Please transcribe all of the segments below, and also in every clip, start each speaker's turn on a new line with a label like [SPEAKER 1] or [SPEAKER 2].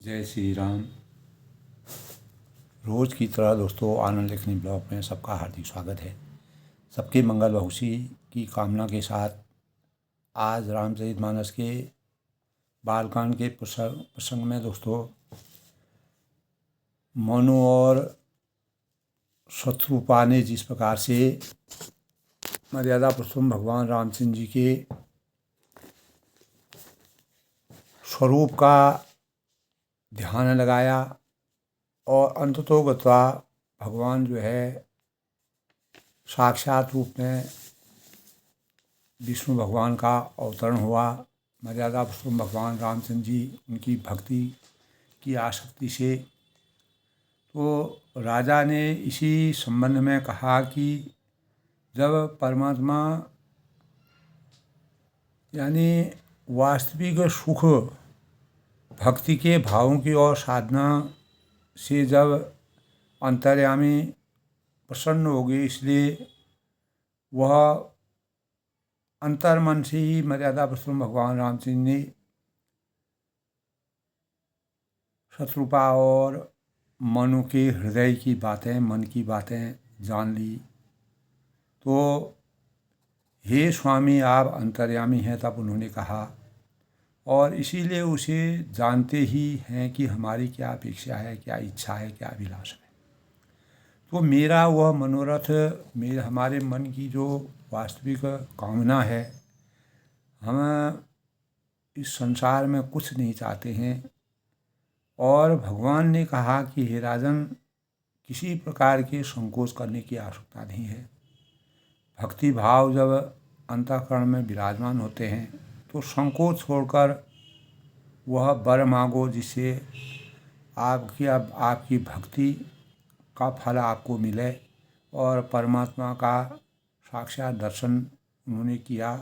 [SPEAKER 1] जय श्री राम। रोज़ की तरह दोस्तों आनंद लेखनी ब्लॉग में सबका हार्दिक स्वागत है। सबके मंगल व खुशी की कामना के साथ आज रामचरितमानस के बालकांड के प्रसंग में दोस्तों मनु और शत्रुपा ने जिस प्रकार से मर्यादा पुरुषोत्तम भगवान रामचंद्र जी के स्वरूप का ध्यान लगाया और अंततोगत्वा भगवान जो है साक्षात रूप में विष्णु भगवान का अवतरण हुआ। मर्यादा पुरुषोत्तम भगवान रामचंद्र जी उनकी भक्ति की आसक्ति से, तो राजा ने इसी संबंध में कहा कि जब परमात्मा यानी वास्तविक सुख भक्ति के भावों की और साधना से जब अंतर्यामी प्रसन्न हो गए, इसलिए वह अंतर्मन से ही मर्यादा पुरुषोत्तम भगवान रामचंद्र ने शत्रुपा और मनु के हृदय की बातें, मन की बातें जान ली। तो हे स्वामी, आप अंतर्यामी हैं, तब उन्होंने कहा, और इसीलिए उसे जानते ही हैं कि हमारी क्या अपेक्षा है, क्या इच्छा है, क्या अभिलाष है। तो मेरा वह मनोरथ, हमारे मन की जो वास्तविक कामना है, हम इस संसार में कुछ नहीं चाहते हैं। और भगवान ने कहा कि हे राजन, किसी प्रकार के संकोच करने की आवश्यकता नहीं है। भक्ति भाव जब अंतःकरण में विराजमान होते हैं तो संकोच छोड़कर वह वर मांगो, जिससे आपकी भक्ति का फल आपको मिले और परमात्मा का साक्षात दर्शन उन्होंने किया।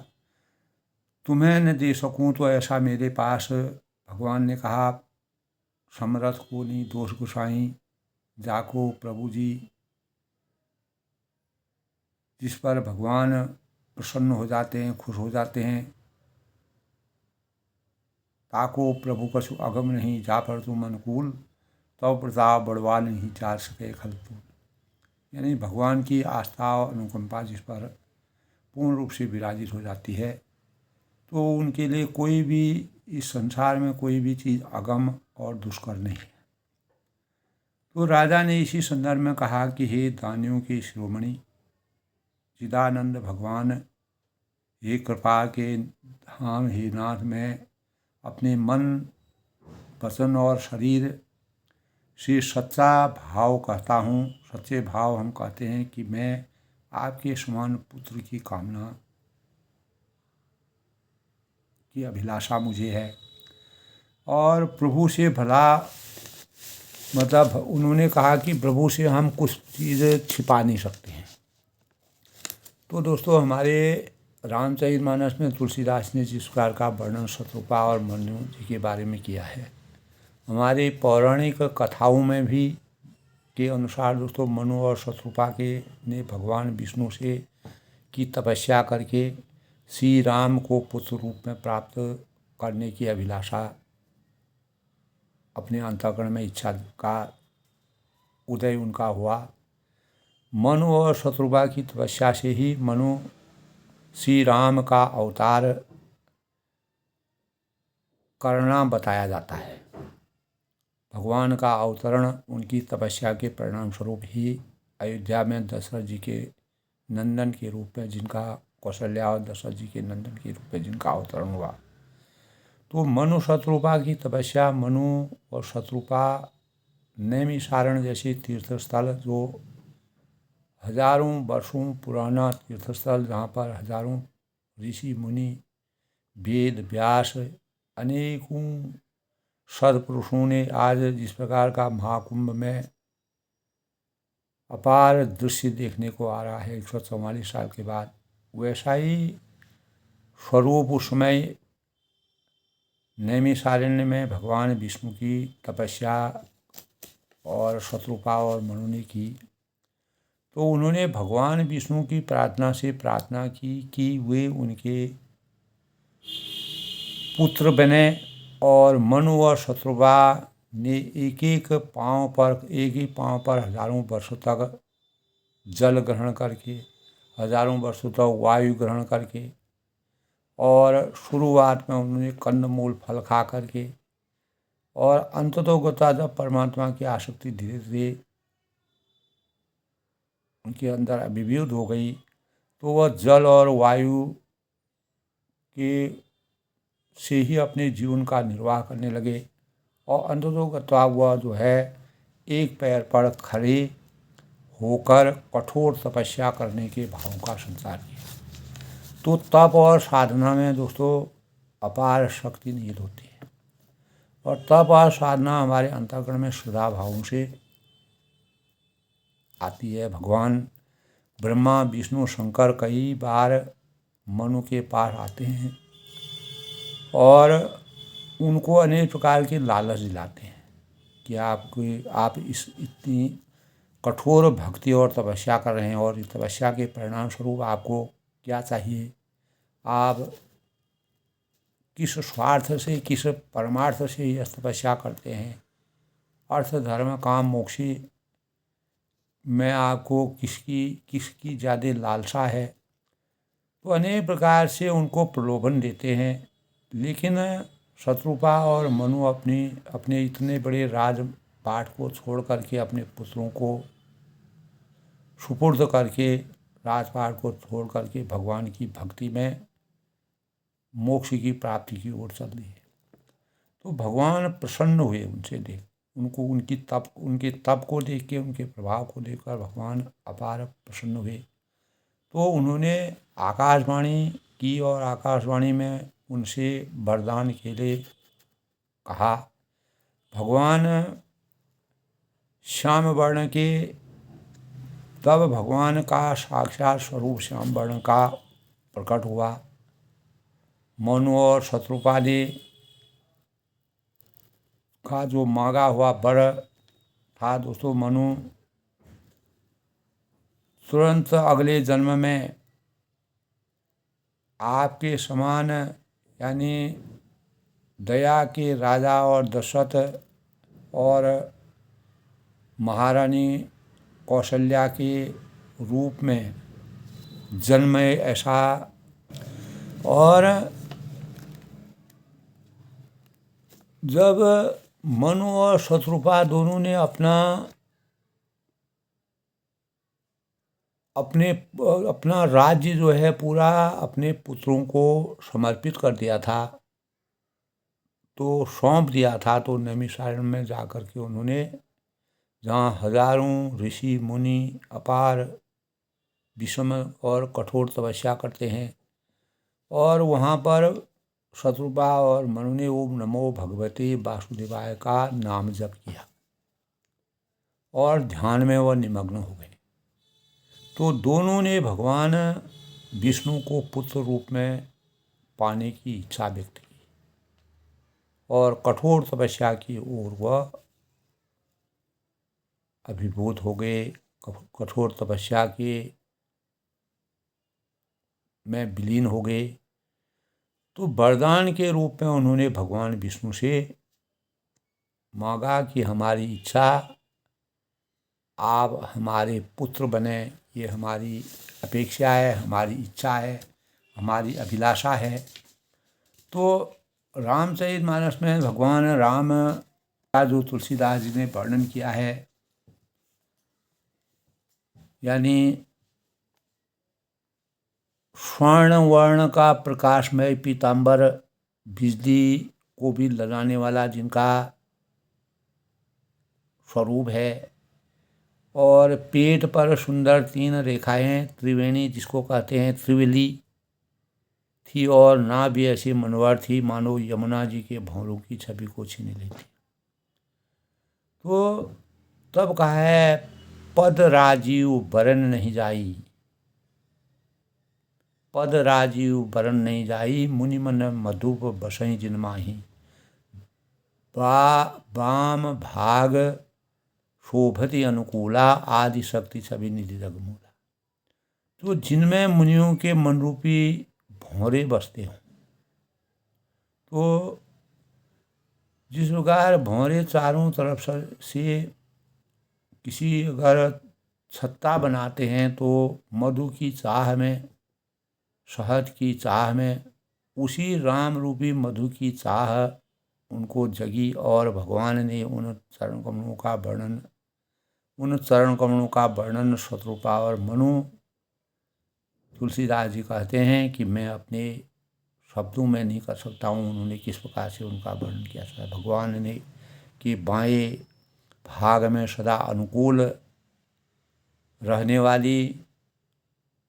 [SPEAKER 1] तुम्हें न दे सकूं तो ऐसा मेरे पास, भगवान ने कहा, समरथ को नहीं दोष गुसाई जाको प्रभु जी। जिस पर भगवान प्रसन्न हो जाते हैं, खुश हो जाते हैं, ताको प्रभु कछु अगम नहीं, जा पर तुम अनुकूल, तब प्रताप बढ़वा नहीं चार सके खलतूल। यानी भगवान की आस्था और अनुकंपा जिस पर पूर्ण रूप से विराजित हो जाती है, तो उनके लिए कोई भी इस संसार में कोई भी चीज़ अगम और दुष्कर नहीं है। तो राजा ने इसी संदर्भ में कहा कि हे दानियों के शिरोमणि चिदानंद भगवान, हे कृपा के धाम, हे नाथ, मैं अपने मन, वचन और शरीर से सच्चा भाव कहता हूँ। सच्चे भाव हम कहते हैं कि मैं आपके समान पुत्र की कामना की अभिलाषा मुझे है। और प्रभु से भला, मतलब उन्होंने कहा कि प्रभु से हम कुछ चीज़ें छिपा नहीं सकते हैं। तो दोस्तों, हमारे रामचरितमानस में तुलसीदास ने जिस प्रकार का वर्णन शत्रुपा और मनु जी के बारे में किया है, हमारे पौराणिक कथाओं में भी के अनुसार दोस्तों मनु और शत्रुपा के ने भगवान विष्णु से की तपस्या करके श्री राम को पुत्र रूप में प्राप्त करने की अभिलाषा, अपने अंतःकरण में इच्छा का उदय उनका हुआ। मनु और शत्रुपा की तपस्या से ही मनु श्री राम का अवतार करना बताया जाता है। भगवान का अवतरण उनकी तपस्या के परिणाम स्वरूप ही अयोध्या में दशरथ जी के नंदन के रूप में, जिनका कौशल्या और दशरथ जी के नंदन के रूप में जिनका अवतरण हुआ। तो मनु शत्रुपा की तपस्या, मनु और शत्रुपा नैमिषारण्य जैसे तीर्थस्थल, जो हजारों वर्षों पुराना तीर्थस्थल, जहाँ पर हजारों ऋषि मुनि, वेद व्यास, अनेकों सदपुरुषों ने आज जिस प्रकार का महाकुंभ में अपार दृश्य देखने को आ रहा है 144 साल के बाद, वैसा ही स्वरूप उस समय नैमिषारण्य में भगवान विष्णु की तपस्या और शत्रुपा और मनु ने की। तो उन्होंने भगवान विष्णु की प्रार्थना से प्रार्थना की कि वे उनके पुत्र बने, और मनु और शत्रुपा ने एक एक ही पाँव पर हजारों वर्षों तक जल ग्रहण करके, हजारों वर्षों तक वायु ग्रहण करके, और शुरुआत में उन्होंने कंदमूल फल खा करके, और अंततोगता जब परमात्मा की आसक्ति धीरे धीरे उनके अंदर अभिव्यक्त हो गई तो वह जल और वायु के से ही अपने जीवन का निर्वाह करने लगे, और अंततोगता वह जो है एक पैर पर खड़े होकर कठोर तपस्या करने के भाव का संचार किया। तो तप और साधना में दोस्तों अपार शक्ति निहित होती है, और तप और साधना हमारे अंतःकरण में श्रद्धा भावों से आती है। भगवान ब्रह्मा विष्णु शंकर कई बार मनु के पास आते हैं और उनको अनेक प्रकार के लालच दिलाते हैं कि आप इस इतनी कठोर भक्ति और तपस्या कर रहे हैं, और इस तपस्या के परिणाम स्वरूप आपको क्या चाहिए, आप किस स्वार्थ से, किस परमार्थ से यह तपस्या करते हैं, अर्थ धर्म काम मोक्ष में आपको किसकी ज़्यादा लालसा है। तो अनेक प्रकार से उनको प्रलोभन देते हैं, लेकिन शत्रुपा और मनु अपने इतने बड़े राजपाट को छोड़ करके, अपने पुत्रों को सुपुर्द करके, राजपाट को छोड़ करके भगवान की भक्ति में मोक्ष की प्राप्ति की ओर चल दिए। तो भगवान प्रसन्न हुए उनसे उनके तप को देख के, उनके प्रभाव को देखकर भगवान अपार प्रसन्न हुए। तो उन्होंने आकाशवाणी की, और आकाशवाणी में उनसे वरदान के लिए कहा। भगवान श्याम वर्ण के, तब भगवान का साक्षात स्वरूप श्याम वर्ण का प्रकट हुआ। मनु और शत्रुपा ने का जो मांगा हुआ वर था दोस्तों, मनु तुरंत अगले जन्म में आपके समान, यानी दया के राजा और दशरथ और महारानी कौशल्या के रूप में जन्म ऐसा। और जब मनु और शत्रुपा दोनों ने अपना राज्य जो है पूरा अपने पुत्रों को समर्पित कर दिया था, तो सौंप दिया था, तो नैमिषारण्य में जाकर के उन्होंने, जहाँ हजारों ऋषि मुनि अपार विषम और कठोर तपस्या करते हैं, और वहाँ पर शत्रुपा और मनु ने ओम नमो भगवते वासुदेवाय का नाम जप किया, और ध्यान में वह निमग्न हो गए। तो दोनों ने भगवान विष्णु को पुत्र रूप में पाने की इच्छा व्यक्त की, और कठोर तपस्या की ओर वह अभिभूत हो गए, कठोर तपस्या के में विलीन हो गए। तो वरदान के रूप में उन्होंने भगवान विष्णु से मांगा कि हमारी इच्छा, आप हमारे पुत्र बने, ये हमारी अपेक्षा है, हमारी इच्छा है, हमारी अभिलाषा है। तो रामचरितमानस में भगवान राम का जो तुलसीदास जी ने वर्णन किया है, यानी स्वर्ण वर्ण का प्रकाशमय पीताम्बर, बिजली को भी लगाने वाला जिनका स्वरूप है, और पेट पर सुंदर 3 रेखाएं त्रिवेणी जिसको कहते हैं त्रिवली थी, और ना भी ऐसी मनोहर थी मानो यमुना जी के भौरों की छवि को छीन लेती। तो तब कहा है, पद राजीव बरन नहीं जाई, पद राजीव बरन नहीं जाई, मुनि मन मधुप बसई जिन माही, वाम भाग शोभति अनुकूला, आदि शक्ति सभी निधि जगमूला। तो जिनमें मुनियों के मन रूपी भौरे बसते हों, तो जिस प्रकार भंवरे चारों तरफ से किसी अगर छत्ता बनाते हैं तो मधु की चाह में, शहद की चाह में, उसी राम रूपी मधु की चाह उनको जगी और भगवान ने उन चरण कमलों का वर्णन शत्रुपा और मनु, तुलसीदास जी कहते हैं कि मैं अपने शब्दों में नहीं कर सकता हूँ उन्होंने किस प्रकार से उनका वर्णन किया था। भगवान ने कि बाएं भाग में सदा अनुकूल रहने वाली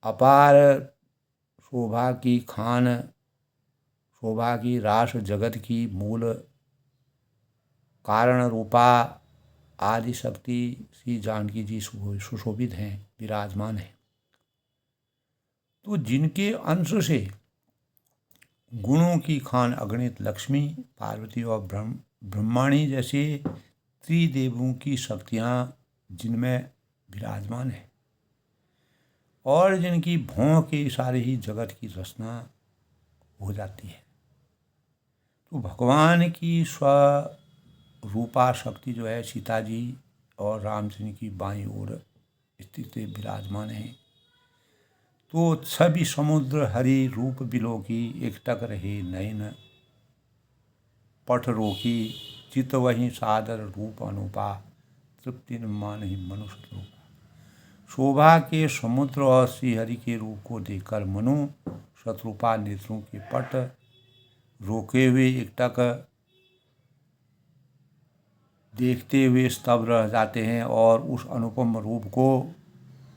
[SPEAKER 1] अपार शोभा की खान, शोभा की रास जगत की मूल कारण रूपा आदि शक्ति श्री जानकी जी सुशोभित हैं, विराजमान हैं। तो जिनके अंश से गुणों की खान अगणित लक्ष्मी, पार्वती और ब्रह्माणी जैसे त्रिदेवों की शक्तियाँ जिनमें विराजमान है और जिनकी भौं के इशारे ही जगत की रचना हो जाती है। तो भगवान की स्वरूपा शक्ति जो है सीता जी और रामचंद्र की बाईं ओर स्थित विराजमान है। तो छवि समुद्र हरि रूप बिलो की, एकटक रहे नयन पट रोकी, चित वही सादर रूप अनुपा, तृप्ति न मानहि मनुष्य रूपा। शोभा के समुद्र और श्रीहरि के रूप को देखकर मनु शत्रुपा नेत्रों के पट रोके हुए एकटक देखते हुए स्तब्ध रह जाते हैं और उस अनुपम रूप को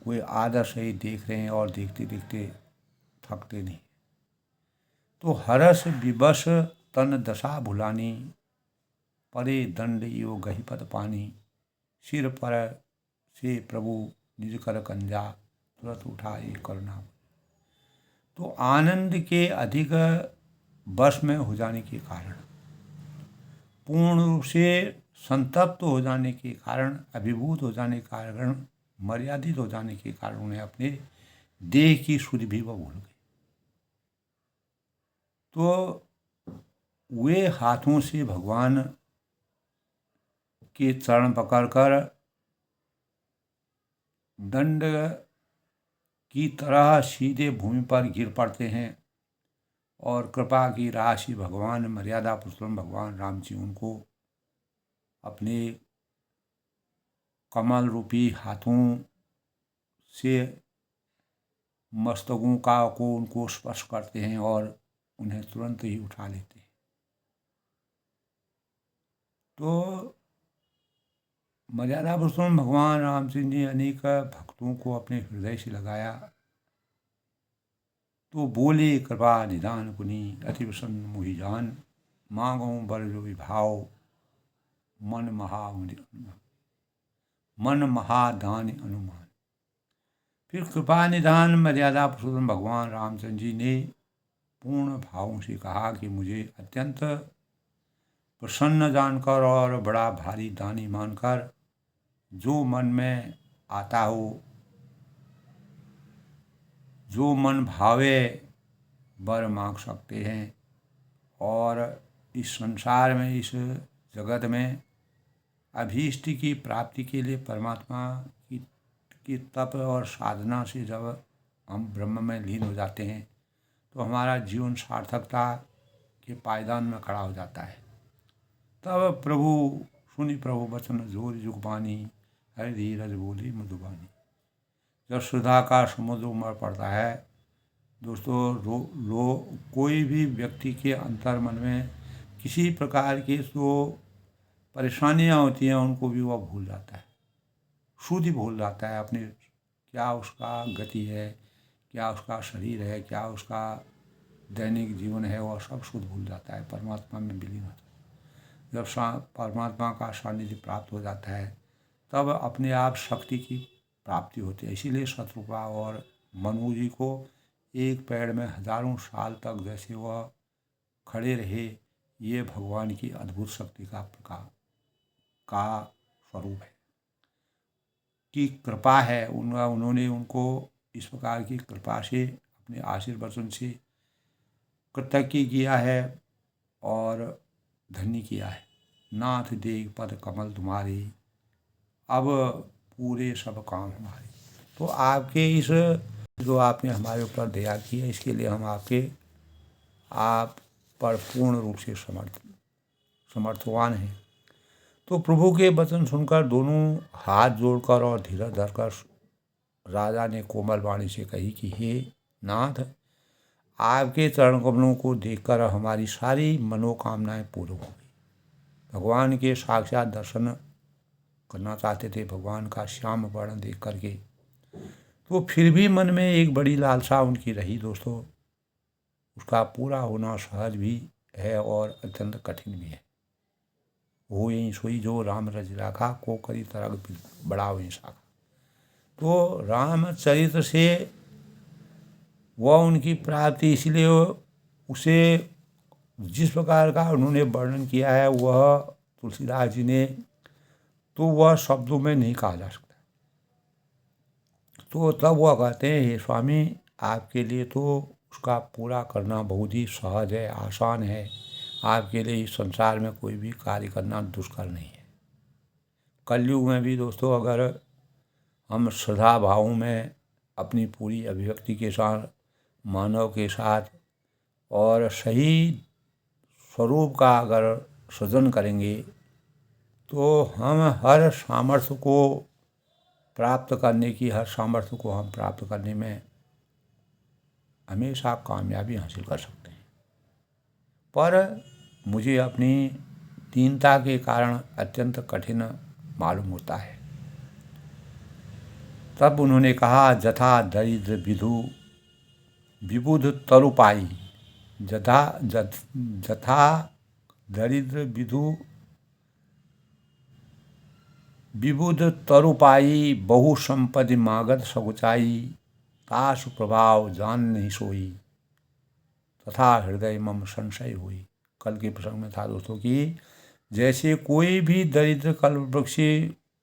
[SPEAKER 1] वे आदर से ही देख रहे हैं और देखते देखते थकते नहीं। तो हरस विवश तन दशा भुलानी, परे दंड यो गहिपत पानी, सिर पर से प्रभु निज कर कंजा, तुरंत उठा एक करुणा। तो आनंद के अधिक वश में हो जाने के कारण, पूर्ण रूप से संतप्त हो जाने के कारण, अभिभूत हो जाने के कारण, मर्यादित हो जाने के कारण उन्हें अपने देह की सुधि भी वह भूल गए। तो वे हाथों से भगवान के चरण पकड़कर दंड की तरह सीधे भूमि पर गिर पड़ते हैं और कृपा की राशि भगवान मर्यादा पुरुषोत्तम भगवान राम जी उनको अपने कमल रूपी हाथों से मस्तकों को उनको स्पर्श करते हैं और उन्हें तुरंत ही उठा लेते हैं। तो मर्यादा पुरुषोत्तम भगवान रामचंद्र जी अनेक भक्तों को अपने हृदय से लगाया तो बोले कृपा निदान पुनि, अति प्रसन्न मोहि जान, मांगो बर जो विभाव, मन महादान अनुमान। फिर कृपा निधान मर्यादा पुरुषोत्तम भगवान रामचंद्र जी ने पूर्ण भावों से कहा कि मुझे अत्यंत प्रसन्न जानकर और बड़ा भारी दानी मानकर जो मन में आता हो, जो मन भावे वर मांग सकते हैं। और इस संसार में, इस जगत में अभीष्ट की प्राप्ति के लिए परमात्मा की तप और साधना से जब हम ब्रह्म में लीन हो जाते हैं तो हमारा जीवन सार्थकता के पायदान में खड़ा हो जाता है। तब प्रभु सुनि प्रभु वचन जोर जुगबानी, हरि धीरज बोली मधुबानी। जब सुधा का समुद्र उमड़ पड़ता है दोस्तों, कोई भी व्यक्ति के अंतर मन में किसी प्रकार की जो परेशानियां होती हैं उनको भी वह भूल जाता है, खुद ही भूल जाता है अपने, क्या उसका गति है, क्या उसका शरीर है, क्या उसका दैनिक जीवन है, वह सब खुद भूल जाता है, परमात्मा में विलीन होता है। जब परमात्मा का सानिध्य प्राप्त हो जाता है तब अपने आप शक्ति की प्राप्ति होती है। इसीलिए शत्रुपा और मनु जी को एक पेड़ में हजारों साल तक जैसे वह खड़े रहे, ये भगवान की अद्भुत शक्ति का स्वरूप है, की कृपा है। उन्होंने उनको इस प्रकार की कृपा से, अपने आशीर्वचन से कृतज्ञ किया है और धन्य किया है। नाथ देख पद कमल तुम्हारे, अब पूरे सब काम हमारे। तो आपके इस जो आपने हमारे ऊपर दया की है, इसके लिए हम आप पर पूर्ण रूप से समर्थवान हैं। तो प्रभु के वचन सुनकर दोनों हाथ जोड़कर और धीरज धरकर राजा ने कोमल वाणी से कही कि हे नाथ, आपके चरण कमलों को देखकर हमारी सारी मनोकामनाएं पूर्ण हो गई। भगवान के साक्षात दर्शन करना चाहते थे, भगवान का श्याम वर्ण देख करके। तो फिर भी मन में एक बड़ी लालसा उनकी रही दोस्तों, उसका पूरा होना सहज भी है और अत्यंत कठिन भी है। हो यही सोई जो राम रज राखा, को करी तरग बड़ा वही शाखा। तो रामचरित्र से वह उनकी प्राप्ति, इसलिए उसे जिस प्रकार का उन्होंने वर्णन किया है वह तुलसीदास जी ने, तो वह शब्दों में नहीं कहा जा सकता। तो तब वह कहते हैं, हे स्वामी, आपके लिए तो उसका पूरा करना बहुत ही सहज है, आसान है। आपके लिए इस संसार में कोई भी कार्य करना दुष्कर नहीं है। कलयुग में भी दोस्तों अगर हम श्रद्धा भाव में अपनी पूरी अभिव्यक्ति के साथ, मानव के साथ और सही स्वरूप का अगर सृजन करेंगे तो हम हर सामर्थ्य को प्राप्त करने की, हर सामर्थ्य को हम प्राप्त करने में हमेशा कामयाबी हासिल कर सकते हैं। पर मुझे अपनी दीनता के कारण अत्यंत कठिन मालूम होता है। तब उन्होंने कहा, जथा दरिद्र विधु विबुध तरुपाई, जथा दरिद्र विधु विबुध तरुपाई, बहु संपत्ति मागध सगुचाई, तास प्रभाव जान नहीं सोई, तथा हृदय मम संशय हुई। कल के प्रसंग में था दोस्तों कि जैसे कोई भी दरिद्र कल्प वृक्ष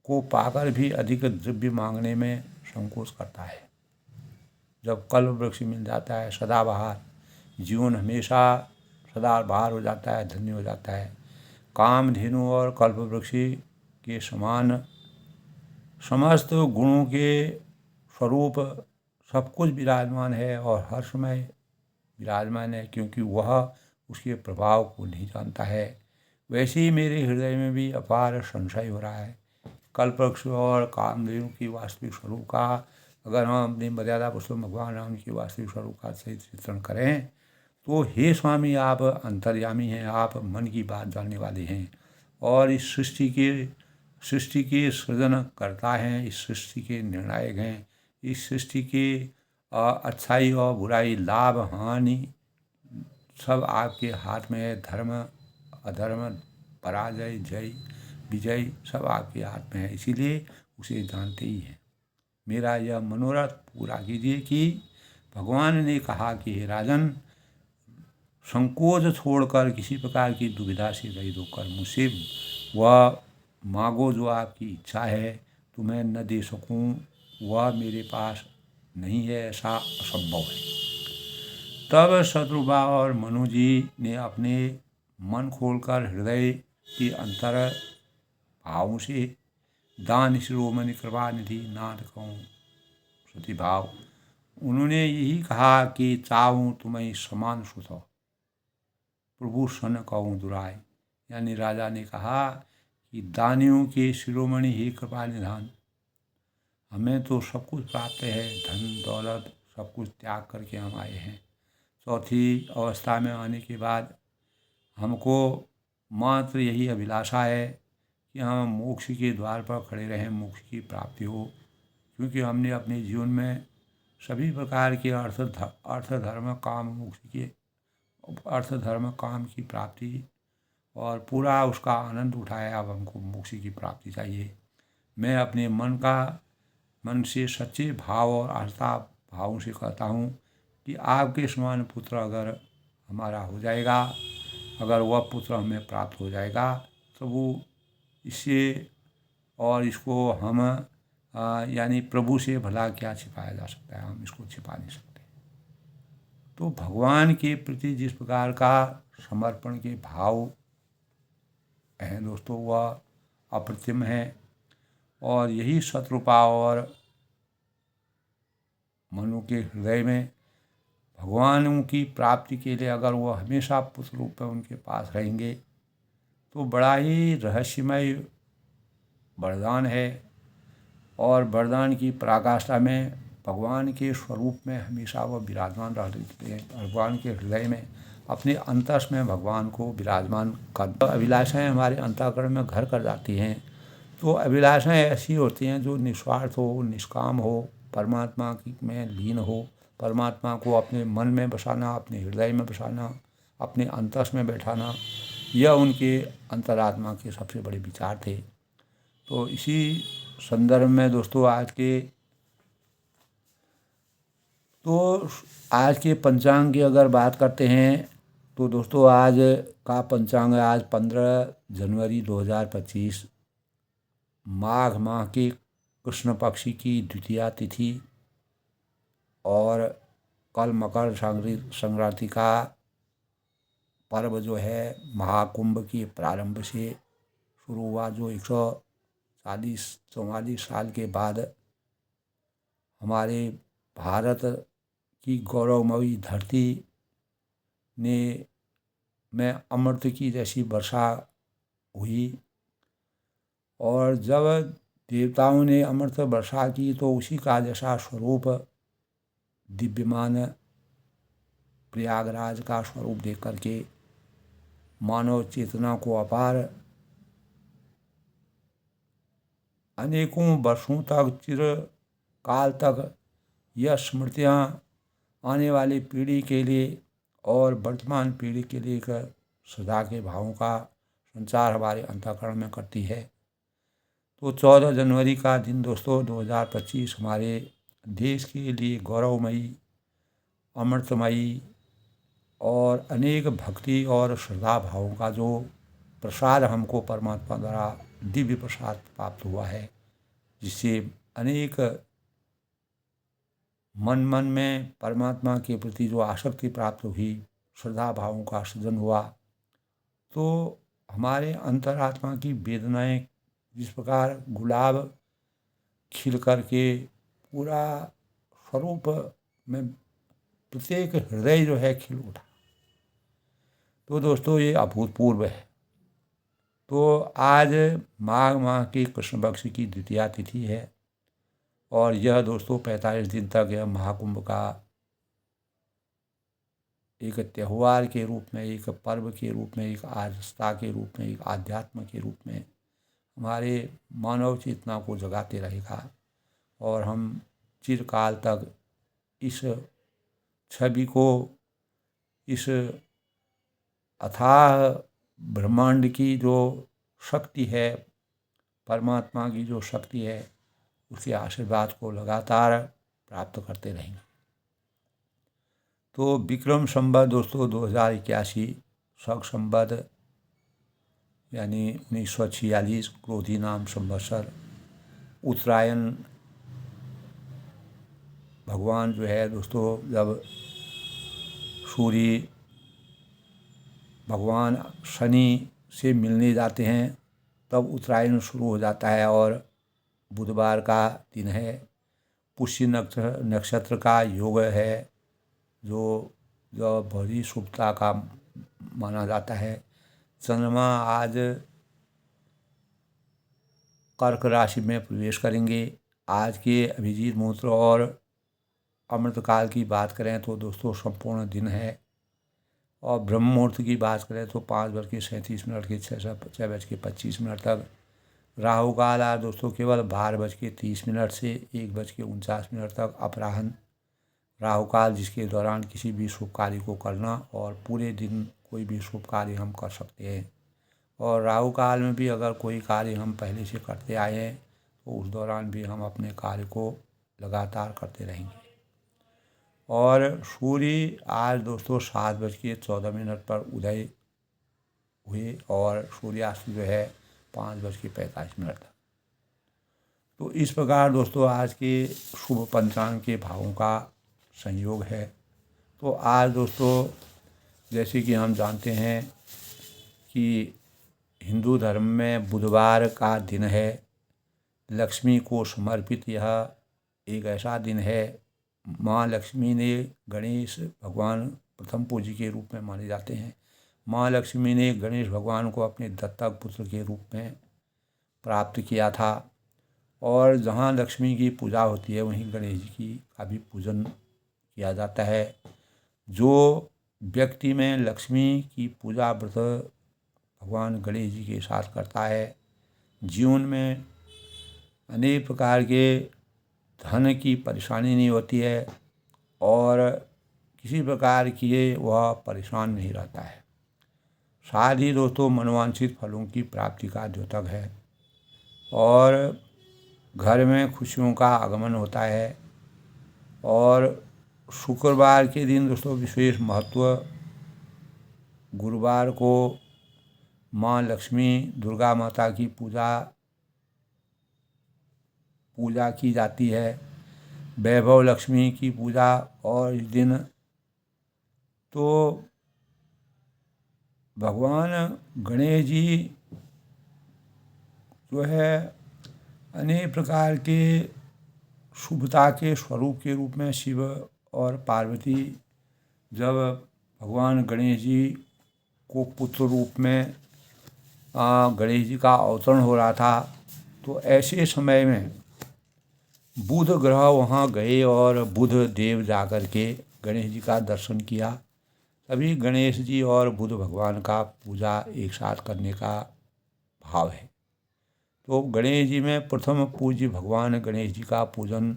[SPEAKER 1] को पाकर भी अधिक द्रव्य मांगने में संकोच करता है। जब कल्प वृक्ष मिल जाता है, सदाबहार, जीवन हमेशा सदाबहार हो जाता है, धन्य हो जाता है। कामधेनु और कल्प वृक्ष के समान समस्त गुणों के स्वरूप सब कुछ विराजमान है और हर समय विराजमान है, क्योंकि वह उसके प्रभाव को नहीं जानता है। वैसे ही मेरे हृदय में भी अपार संशय हो रहा है। कल्पवृक्ष और कामधेनु की वास्तविक स्वरूप का अगर हम अपनी मर्यादा पुरुषोत्तम भगवान राम की वास्तविक स्वरूप का सही चित्रण करें तो हे स्वामी, आप अंतर्यामी हैं, आप मन की बात जानने वाले हैं और इस सृष्टि के सृजन करता हैं, इस सृष्टि के निर्णायक हैं, इस सृष्टि के अच्छाई और बुराई, लाभ हानि सब आपके हाथ में है। धर्म अधर्म, पराजय जय विजय सब आपके हाथ में है, इसीलिए उसे जानते ही हैं। मेरा यह मनोरथ पूरा कीजिए कि भगवान ने कहा कि हे राजन, संकोच छोड़कर किसी प्रकार की दुविधा से रहित होकर मुझसे वह मांगो जो आपकी इच्छा है। तुम्हें न दे सकूं वह मेरे पास नहीं है, ऐसा असंभव है। तब शत्रुघ्न और मनु जी ने अपने मन खोलकर हृदय के अंतर भावों से दान शिरोमणि कृपा निधि नाथ कहूँ सती भाव, उन्होंने यही कहा कि चाहूँ तुम्हें समान सुत प्रभु सन कहूँ दुराय। यानी राजा ने कहा कि दानियों के शिरोमणि ही कृपा निधान, हमें तो सब कुछ प्राप्त है, धन दौलत सब कुछ त्याग करके हम आए हैं। चौथी अवस्था में आने के बाद हमको मात्र यही अभिलाषा है कि हम मोक्ष के द्वार पर खड़े रहें, मोक्ष की प्राप्ति हो, क्योंकि हमने अपने जीवन में सभी प्रकार के अर्थ धर्म काम मोक्ष के अर्थ धर्म काम की प्राप्ति और पूरा उसका आनंद उठाया। अब हमको मोक्ष की प्राप्ति चाहिए। मैं अपने मन से सच्चे भाव और आस्था भावों से कहता हूँ कि आपके समान पुत्र अगर हमारा हो जाएगा, अगर वह पुत्र हमें प्राप्त हो जाएगा तो वो इससे और इसको हम यानी प्रभु से भला क्या छिपाया जा सकता है, हम इसको छिपा नहीं सकते। तो भगवान के प्रति जिस प्रकार का समर्पण के भाव हैं दोस्तों वह अप्रतिम है। और यही शत्रुपा और मनु के हृदय में भगवानों की प्राप्ति के लिए अगर वो हमेशा पुत्र रूप में उनके पास रहेंगे तो बड़ा ही रहस्यमय वरदान है। और वरदान की पराकाष्ठा में भगवान के स्वरूप में हमेशा वह विराजमान रहते हैं। भगवान के हृदय में अपने अंतस में भगवान को विराजमान कर अभिलाषाएँ हमारे अंतःकरण में घर कर जाती हैं। तो अभिलाषाएँ ऐसी होती हैं जो निस्वार्थ हो, निष्काम हो, परमात्मा में लीन हो, परमात्मा को अपने मन में बसाना, अपने हृदय में बसाना, अपने अंतस में बैठाना, यह उनके अंतरात्मा के सबसे बड़े विचार थे। तो इसी संदर्भ में दोस्तों आज के पंचांग की अगर बात करते हैं तो दोस्तों आज का पंचांग है आज 15 जनवरी 2025 माघ माह की कृष्ण पक्षी की द्वितीया तिथि और कल मकर संक्रांति का पर्व जो है महाकुंभ के प्रारंभ से शुरू हुआ, जो 144 साल के बाद हमारे भारत की गौरवमयी धरती में अमृत की जैसी वर्षा हुई। और जब देवताओं ने अमृत वर्षा की तो उसी का जैसा स्वरूप दिव्यमान प्रयागराज का स्वरूप देख करके मानव चेतना को अपार अनेकों वर्षों तक चिरकाल तक यह स्मृतियाँ आने वाली पीढ़ी के लिए और वर्तमान पीढ़ी के लिए एक सदा के भावों का संचार हमारे अंतःकरण में करती है। तो 14 जनवरी का दिन दोस्तों 2025 हमारे देश के लिए गौरवमयी, अमृतमयी और अनेक भक्ति और श्रद्धा भावों का जो प्रसाद हमको परमात्मा द्वारा दिव्य प्रसाद प्राप्त हुआ है, जिससे अनेक मन में परमात्मा के प्रति जो आसक्ति प्राप्त हुई, श्रद्धा भावों का सृजन हुआ, तो हमारे अंतरात्मा की वेदनाएं जिस प्रकार गुलाब खिल करके पूरा स्वरूप में प्रत्येक हृदय जो है खिल उठा, तो दोस्तों ये अभूतपूर्व है। तो आज माघ माह की कृष्ण पक्ष की द्वितीया तिथि है और यह दोस्तों 45 दिन तक यह महाकुंभ का एक त्यौहार के रूप में, एक पर्व के रूप में, एक आस्था के रूप में, एक आध्यात्म के रूप में हमारे मानव चेतना को जगाते रहेगा और हम चिरकाल तक इस छवि को, इस अथाह ब्रह्मांड की जो शक्ति है, परमात्मा की जो शक्ति है, उसके आशीर्वाद को लगातार प्राप्त करते रहेंगे। तो विक्रम संवत दोस्तों 2081 शक संवत यानी 1946 क्रोधी नाम संवत्सर उत्तरायण भगवान जो है दोस्तों, जब सूर्य भगवान शनि से मिलने जाते हैं तब उत्तरायण शुरू हो जाता है और बुधवार का दिन है। पुष्य नक्षत्र का योग है जो बड़ी शुभता का माना जाता है। चंद्रमा आज कर्क राशि में प्रवेश करेंगे। आज के अभिजीत मुहूर्त और अमृतकाल की बात करें तो दोस्तों संपूर्ण दिन है और ब्रह्म मुहूर्त की बात करें तो 5:37 के 6:25 तक। राहु काल आज दोस्तों केवल 12:30 से 1:49 तक अपराह्न राहु काल, जिसके दौरान किसी भी शुभ कार्य को करना और पूरे दिन कोई भी शुभ कार्य हम कर सकते हैं। और राहु काल में भी अगर कोई कार्य हम पहले से करते आए हैं तो उस दौरान भी हम अपने कार्य को लगातार करते रहेंगे। और सूर्य आज दोस्तों 7:14 पर उदय हुए और सूर्यास्त जो है 5:45 तक। तो इस प्रकार दोस्तों आज के शुभ पंचांग के भावों का संयोग है। तो आज दोस्तों जैसे कि हम जानते हैं कि हिंदू धर्म में बुधवार का दिन है। लक्ष्मी को समर्पित यह एक ऐसा दिन है। माँ लक्ष्मी ने गणेश भगवान प्रथम पूज्य के रूप में माने जाते हैं। माँ लक्ष्मी ने गणेश भगवान को अपने दत्तक पुत्र के रूप में प्राप्त किया था और जहाँ लक्ष्मी की पूजा होती है वहीं गणेश जी की का भी पूजन किया जाता है। जो व्यक्ति में लक्ष्मी की पूजा व्रत भगवान गणेश जी के साथ करता है, जीवन में अनेक प्रकार के धन की परेशानी नहीं होती है और किसी प्रकार की वह परेशान नहीं रहता है। साथ ही दोस्तों मनोवांछित फलों की प्राप्ति का द्योतक है और घर में खुशियों का आगमन होता है। और शुक्रवार के दिन दोस्तों विशेष महत्व, गुरुवार को माँ लक्ष्मी दुर्गा माता की पूजा की जाती है, वैभव लक्ष्मी की पूजा। और इस दिन तो भगवान गणेश जी जो है अनेक प्रकार के शुभता के स्वरूप के रूप में शिव और पार्वती, जब भगवान गणेश जी को पुत्र रूप में गणेश जी का अवतरण हो रहा था, तो ऐसे समय में बुध ग्रह वहाँ गए और बुध देव जाकर के गणेश जी का दर्शन किया। तभी गणेश जी और बुध भगवान का पूजा एक साथ करने का भाव है। तो गणेश जी में प्रथम पूज्य भगवान गणेश जी का पूजन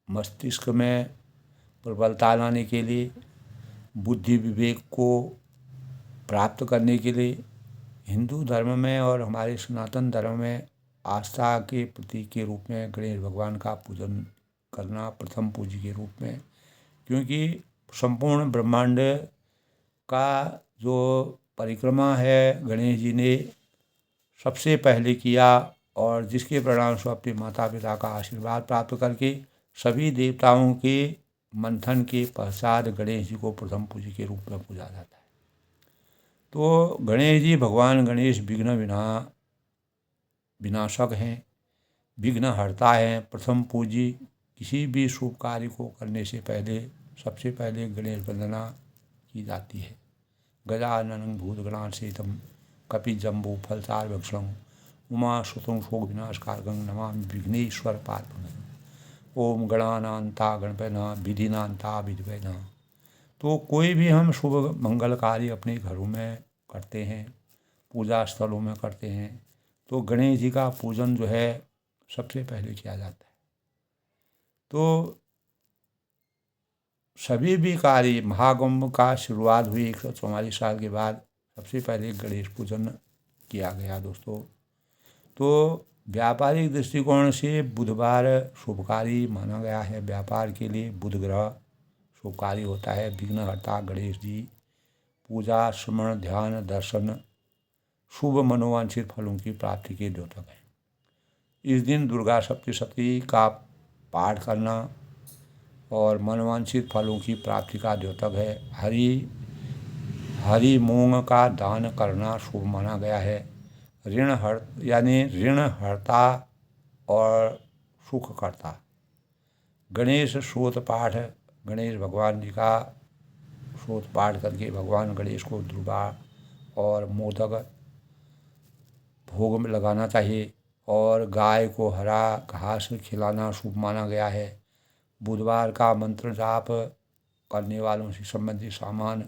[SPEAKER 1] मस्तिष्क में प्रबलता लाने के लिए, बुद्धि विवेक को प्राप्त करने के लिए, हिंदू धर्म में और हमारे सनातन धर्म में आस्था के प्रतीक के रूप में गणेश भगवान का पूजन करना प्रथम पूज्य के रूप में, क्योंकि संपूर्ण ब्रह्मांड का जो परिक्रमा है गणेश जी ने सबसे पहले किया और जिसके परिणाम स्वरूप अपने माता पिता का आशीर्वाद प्राप्त करके सभी देवताओं के मंथन के पश्चात गणेश जी को प्रथम पूज्य के रूप में पूजा जाता है। तो गणेश जी भगवान गणेश विघ्न विनाशक हैं, विघ्न हरता है। प्रथम पूज्य किसी भी शुभ कार्य को करने से पहले सबसे पहले गणेश वंदना की जाती है। गजाननं भूतगणासेवितं कपिजम्बू फलसारभक्षणं उमासुतं शोकविनाशकारकं नमामि विघ्नेश्वर पार्वतीं। ओम गणानान्ता गणपतिना विधिनान्ता विधिवैना। तो कोई भी हम शुभ मंगल कार्य अपने घरों में करते हैं, पूजा स्थलों में करते हैं, तो गणेश जी का पूजन जो है सबसे पहले किया जाता है। तो सभी भी कार्य महाकुंभ का शुरुआत हुई 144 साल के बाद सबसे पहले गणेश पूजन किया गया दोस्तों। तो व्यापारिक दृष्टिकोण से बुधवार शुभकारी माना गया है। व्यापार के लिए बुध ग्रह शुभकारी होता है। विघ्नहर्ता गणेश जी पूजा स्मरण ध्यान दर्शन शुभ मनोवांछित फलों की प्राप्ति के द्योतक है। इस दिन दुर्गा सप्तशती का पाठ करना और मनोवांछित फलों की प्राप्ति का द्योतक है। हरी मूंग का दान करना शुभ माना गया है। ऋण हरता और सुख करता। गणेश स्तोत्र पाठ, गणेश भगवान जी का स्तोत्र पाठ करके भगवान गणेश को दुर्वा और मोदक भोग में लगाना चाहिए और गाय को हरा घास खिलाना शुभ माना गया है। बुधवार का मंत्र जाप करने वालों से संबंधित सामान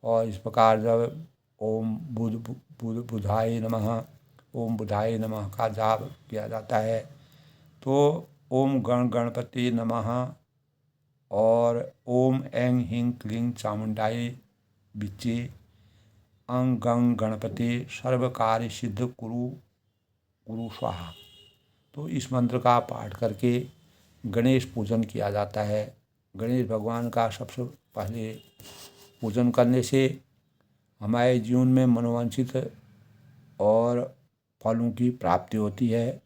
[SPEAKER 1] और इस प्रकार जब ओम बुधाय नमः का जाप किया जाता है तो ओम गणपति नमः और ओम ऐं ह्रीं क्लीं चामुंडाय विच्चे अंग गंग गणपति सर्व कार्य सिद्ध कुरु स्वाहा। तो इस मंत्र का पाठ करके गणेश पूजन किया जाता है। गणेश भगवान का सबसे पहले पूजन करने से हमारे जीवन में मनोवांछित और फलों की प्राप्ति होती है।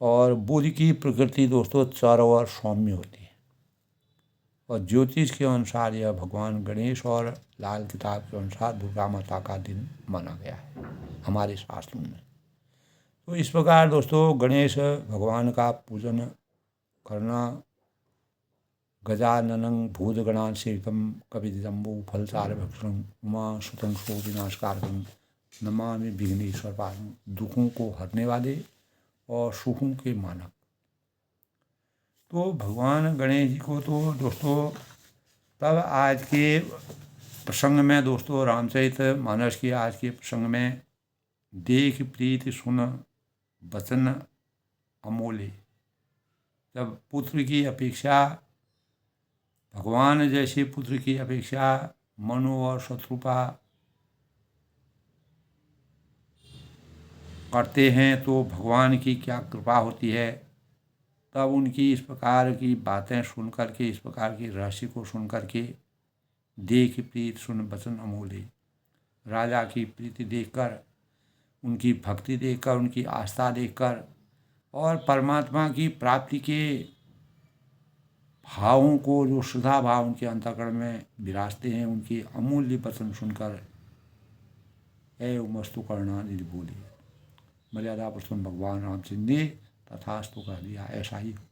[SPEAKER 1] और बुध की प्रकृति दोस्तों चर और सौम्य होती है और ज्योतिष के अनुसार यह भगवान गणेश और लाल किताब के अनुसार दुर्गा माता का दिन माना गया है हमारे शास्त्रों में। तो इस प्रकार दोस्तों गणेश भगवान का पूजन करना, गजाननं भूतगणासेवितं कपितजम्बू फलसारभक्षणं उमासुतं शोकविनाशकारकं नमामि विघ्नेश्वर पादं, दुखों को हरने वाले और सुखों के मानक। तो भगवान गणेश जी को तो दोस्तों तब आज के प्रसंग में दोस्तों रामचरितमानस के आज के प्रसंग में देख प्रीति सुन वचन अमोले, जब पुत्र की अपेक्षा भगवान जैसे पुत्र की अपेक्षा मनु और शत्रुपा करते हैं तो भगवान की क्या कृपा होती है। तब उनकी इस प्रकार की बातें सुन करके, इस प्रकार की रहस्य को सुन करके, देख प्रीत सुन वचन अमोले, राजा की प्रीति देखकर, उनकी भक्ति देखकर, उनकी आस्था देखकर और परमात्मा की प्राप्ति के भावों को, जो श्रद्धा भाव उनके अंतःकरण में विराजते हैं, उनके अमूल्य वचन सुनकर एवं वस्तु करणानिधि बोले, मर्यादा पुरुषोत्तम भगवान रामचंद्र ने तथास्तु कह दिया, ऐसा ही हो।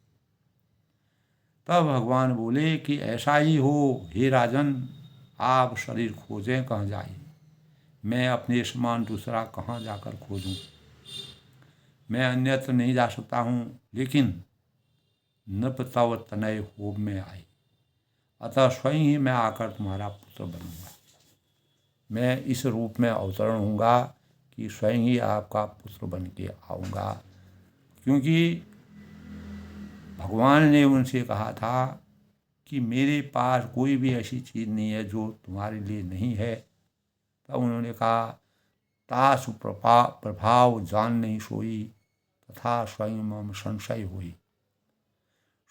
[SPEAKER 1] तब भगवान बोले कि ऐसा ही हो हे राजन, आप शरीर खोजें कहाँ जाए, मैं अपने समान दूसरा कहाँ जाकर खोजूं। मैं अन्यत्र नहीं जा सकता हूँ, लेकिन नृप तव तनय होम में आई, अतः स्वयं ही मैं आकर तुम्हारा पुत्र बनूंगा। मैं इस रूप में अवतरण होऊंगा कि स्वयं ही आपका पुत्र बन के आऊँगा, क्योंकि भगवान ने उनसे कहा था कि मेरे पास कोई भी ऐसी चीज़ नहीं है जो तुम्हारे लिए नहीं है। तब उन्होंने कहा तासु प्रभाव जान नहीं सोई, तथा स्वयं मम संशय हुई,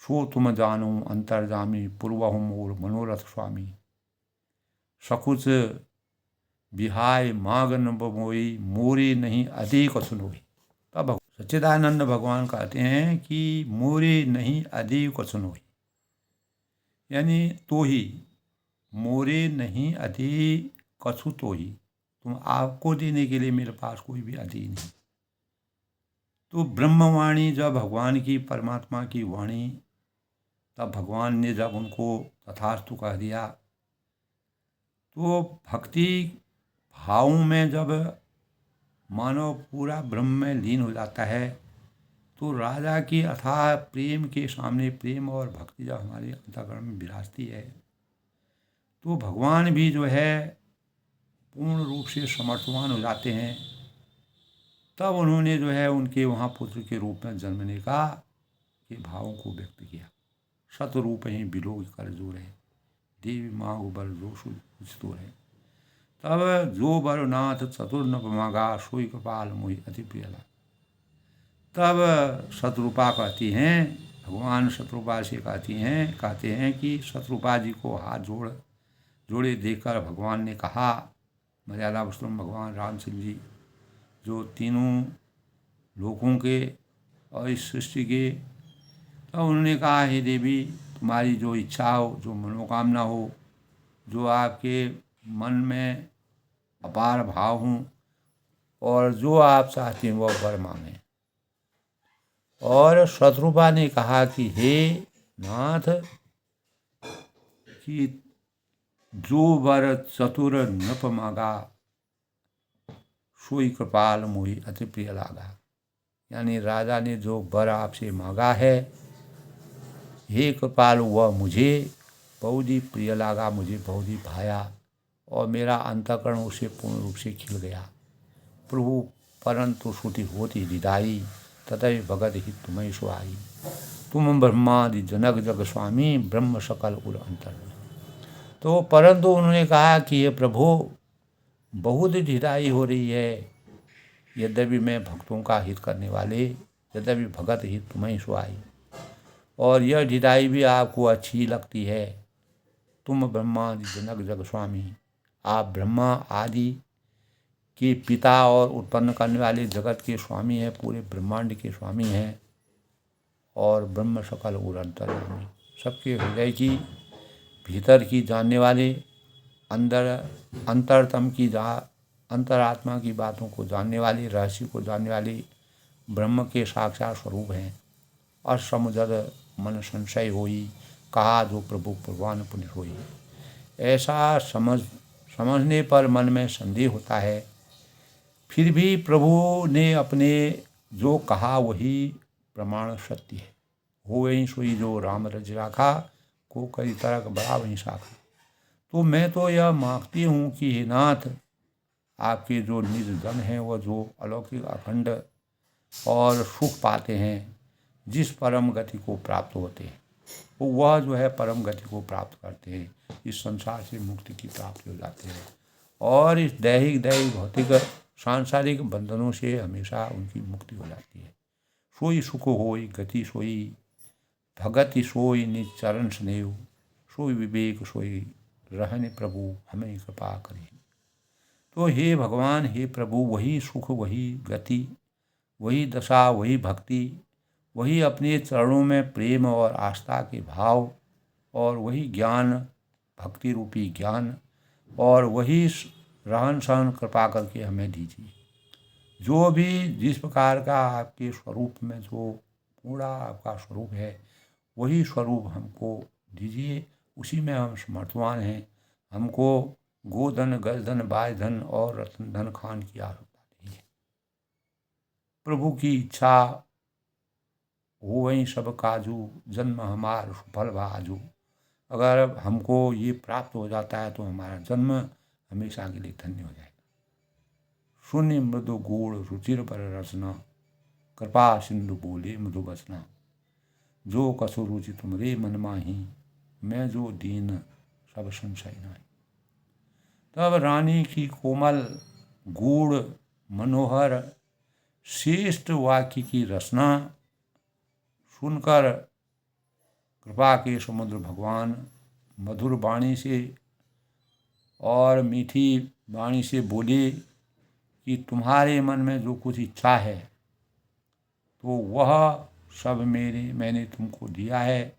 [SPEAKER 1] सो तुम जानो अंतर्जामी पूर्वहु मोर मनोरथ स्वामी, सकुच बिहाय मागन बोई, मोरे नहीं अधिक सुनोई। तब सच्चिदानंद भगवान कहते हैं कि मोरे नहीं अधिक सुनोई, यानी तो ही, मोरे नहीं अधिक कछु तो ही, तुम आपको देने के लिए मेरे पास कोई भी अधिक नहीं। तो ब्रह्मवाणी जब भगवान की, परमात्मा की वाणी, तब भगवान ने जब उनको तथास्तु कह दिया, तो भक्ति भावों में जब मानव पूरा ब्रह्म में लीन हो जाता है, तो राजा की अथाह प्रेम के सामने, प्रेम और भक्ति जब हमारे अंतःकरण में विराजती है, तो भगवान भी जो है पूर्ण रूप से समर्थवान हो जाते हैं। तब उन्होंने जो है उनके वहाँ पुत्र के रूप में जन्मने का के भावों को व्यक्त किया। शतरूप ही बिलोक कर जो रहे, देवी माँ बर जोशु तो रहे, तब जो बरनाथ चतुर न मांगा, सोई कपाल मोहि अति प्रियला। तब शत्रुपा कहती हैं, भगवान शत्रुपा से कहते हैं कि शत्रुपा जी को हाथ जोड़े देखकर भगवान ने कहा, मर्यादा पुरुषोत्तम भगवान रामचंद्र जी जो तीनों लोकों के और इस सृष्टि के, तो उन्होंने कहा हे देवी, तुम्हारी जो इच्छा हो, जो मनोकामना हो, जो आपके मन में अपार भाव हों, और जो आप चाहते हैं वह वर मांगें। और शत्रुपा ने कहा कि हे नाथ, कि जो वर चतुर नृप मांगा, सोई कृपाल मोहि अति प्रिय लागा, यानी राजा ने जो वर आपसे मांगा है, हे कृपाल, वह मुझे बहुत ही प्रिय लागा, मुझे बहुत ही भाया, और मेरा अंतःकरण उसे पूर्ण रूप से खिल गया। प्रभु परंतु श्रुति होती हृदय, ततः भगत ही तुम्हें सुहाई, तुम ब्रह्मादि जनक जग स्वामी, ब्रह्म सकल उर अंतर। तो परंतु उन्होंने कहा कि ये प्रभु बहुत ढिलाई हो रही है, यद्यपि मैं भक्तों का हित करने वाले, यद्यपि भगत ही तुम्हें सुहाई, और यह ढिलाई भी आपको अच्छी लगती है। तुम ब्रह्मादि जनक जग स्वामी, आप ब्रह्मा आदि के पिता और उत्पन्न करने वाले जगत के स्वामी हैं, पूरे ब्रह्मांड के स्वामी हैं, और ब्रह्म सकल और अंतर्यामी, सबके हृदय की भीतर की जानने वाले, अंतरतम की अंतरात्मा की बातों को जानने वाले, रहस्य को जानने वाले ब्रह्म के साक्षात स्वरूप हैं। असमुदर मन संशय होई, कहा जो प्रभु भगवान पुण्य होई। ऐसा समझने पर मन में संदेह होता है, फिर भी प्रभु ने अपने जो कहा वही प्रमाण सत्य है। हो वही सोई जो राम रज राखा, को कई तरह बड़ा वही साखा। तो मैं तो यह मांगती हूँ कि हे नाथ, आपके जो निज जन हैं वह जो अलौकिक अखंड और सुख पाते हैं, जिस परम गति को प्राप्त होते हैं, वो वह जो है परम गति को प्राप्त करते हैं, इस संसार से मुक्ति की प्राप्ति हो जाते हैं और इस दैहिक भौतिक सांसारिक बंधनों से हमेशा उनकी मुक्ति हो जाती है। सोई सुख होई गति सोई, भगति सोई निज चरण स्नेह, सोई विवेक सोई रहने प्रभु हमें कृपा करें। तो हे भगवान, हे प्रभु, वही सुख, वही गति, वही दशा, वही भक्ति, वही अपने चरणों में प्रेम और आस्था के भाव, और वही ज्ञान, भक्ति रूपी ज्ञान, और वही रहन सहन कृपा करके हमें दीजिए। जो भी जिस प्रकार का आपके स्वरूप में जो पूरा आपका स्वरूप है, वही स्वरूप हमको दीजिए। उसी में हम समर्थवान हैं। हमको गोधन, गजधन, बाजधन और रत्न धन खान की आवश्यकता नहीं है। प्रभु की इच्छा हो वही सब काजू, जन्म हमार सुफल भाजू। अगर हमको ये प्राप्त हो जाता है तो हमारा जन्म हमेशा के लिए धन्य हो जाएगा। शून्य मृदु गूढ़ रुचिर पर रचना, कृपा सिंधु बोले मृदु बसना। जो कसु रुचि तुमरे मन माही, मैं जो दीन सब संशय नहीं। तब रानी की कोमल गूढ़ मनोहर श्रेष्ठ वाक्य की रचना सुनकर कृपा के समुद्र भगवान मधुर वाणी से और मीठी वाणी से बोले कि तुम्हारे मन में जो कुछ इच्छा है तो वह सब मैंने तुमको दिया है।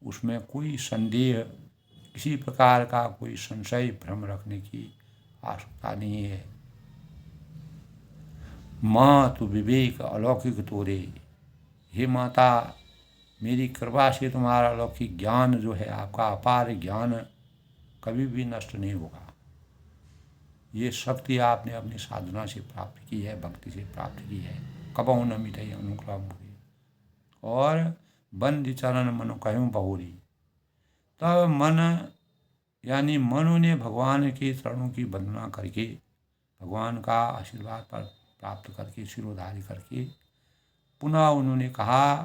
[SPEAKER 1] उसमें कोई संदेह, किसी प्रकार का कोई संशय, भ्रम रखने की आवश्यकता नहीं है। माँ तू विवेक अलौकिक तोरे, हे माता, मेरी कृपा से तुम्हारा अलौकिक ज्ञान जो है, आपका अपार ज्ञान कभी भी नष्ट नहीं होगा। ये शक्ति आपने अपनी साधना से प्राप्त की है, भक्ति से प्राप्त की है। कबहु न मिटई अनुग्रह मुझे, और बंद चरण मनो कहूँ बहुरी। तब मन यानी मनु ने भगवान के चरणों की वंदना करके, भगवान का आशीर्वाद पर प्राप्त करके, शिरोधारी करके पुनः उन्होंने कहा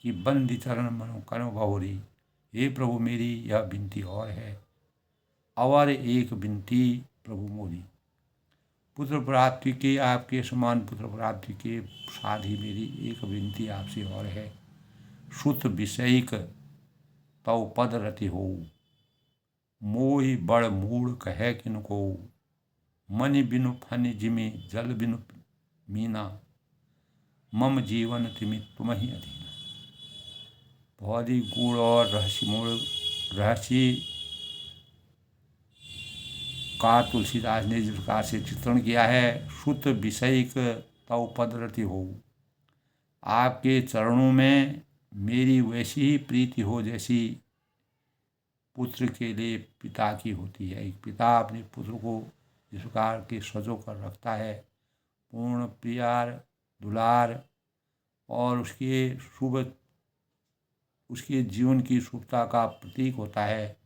[SPEAKER 1] कि बंदी चरण मनो करो बहुरी। हे प्रभु, मेरी यह विनती और है, और एक विनती प्रभु मोरी। पुत्र प्राप्ति के, आपके समान पुत्र प्राप्ति के साथ ही मेरी एक विनती आपसे और है। सुत विषयिक तव पद रति हो, मोहि बड़ मूड़ कहे किनको। मनि बिनु फनि जिमि जल बिनु मीना, मम जीवन तिमि तुम ही अधीना। बहुत ही गूढ़ और रहस्य का तुलसीदास ने जिस प्रकार से चित्रण किया है। सुत विषयिक तव पदरति हो, आपके चरणों में मेरी वैसी ही प्रीति हो जैसी पुत्र के लिए पिता की होती है। एक पिता अपने पुत्र को जिस प्रकार के सजो कर रखता है, पूर्ण प्यार, दुलार और उसके जीवन की शुभता का प्रतीक होता है।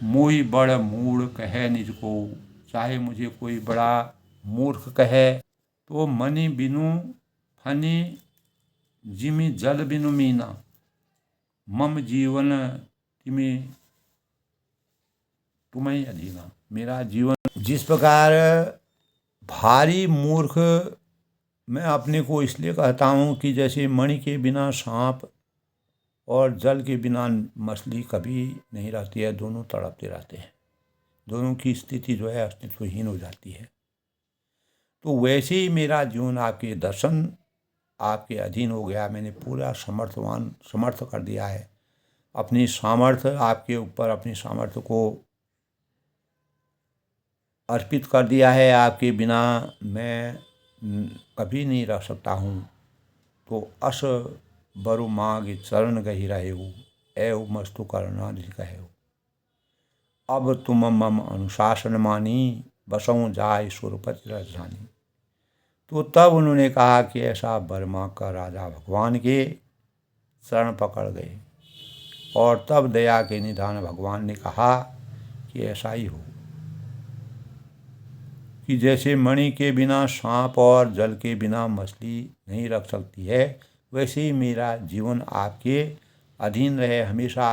[SPEAKER 1] मोहि बड़ मूढ़ कहे निज को, चाहे मुझे कोई बड़ा मूर्ख कहे तो मनि बिनु फनि जिमि जल बिनु मीना, मम जीवन तिमि तुम्हें अधीना। मेरा जीवन जिस प्रकार भारी मूर्ख मैं अपने को इसलिए कहता हूँ कि जैसे मणि के बिना सांप और जल के बिना मछली कभी नहीं रहती है, दोनों तड़पते रहते हैं, दोनों की स्थिति जो है अस्तित्वहीन हो जाती है। तो वैसे ही मेरा जीवन आपके दर्शन, आपके अधीन हो गया। मैंने पूरा समर्थ कर दिया है। अपनी सामर्थ्य आपके ऊपर अपनी सामर्थ्य को अर्पित कर दिया है, आपके बिना मैं कभी नहीं रह सकता हूँ। तो अस बरु मांग चरण गही रहे हो, एव मस्तु करना कहे हो। अब तुम मम अनुशासन मानी, बसऊँ जाय सुरपति राजधानी। तो तब उन्होंने कहा कि ऐसा वर मांग कर राजा भगवान के शरण पकड़ गए। और तब दया के निधान भगवान ने कहा कि ऐसा ही हो, कि जैसे मणि के बिना सांप और जल के बिना मछली नहीं रख सकती है, वैसे ही मेरा जीवन आपके अधीन रहे, हमेशा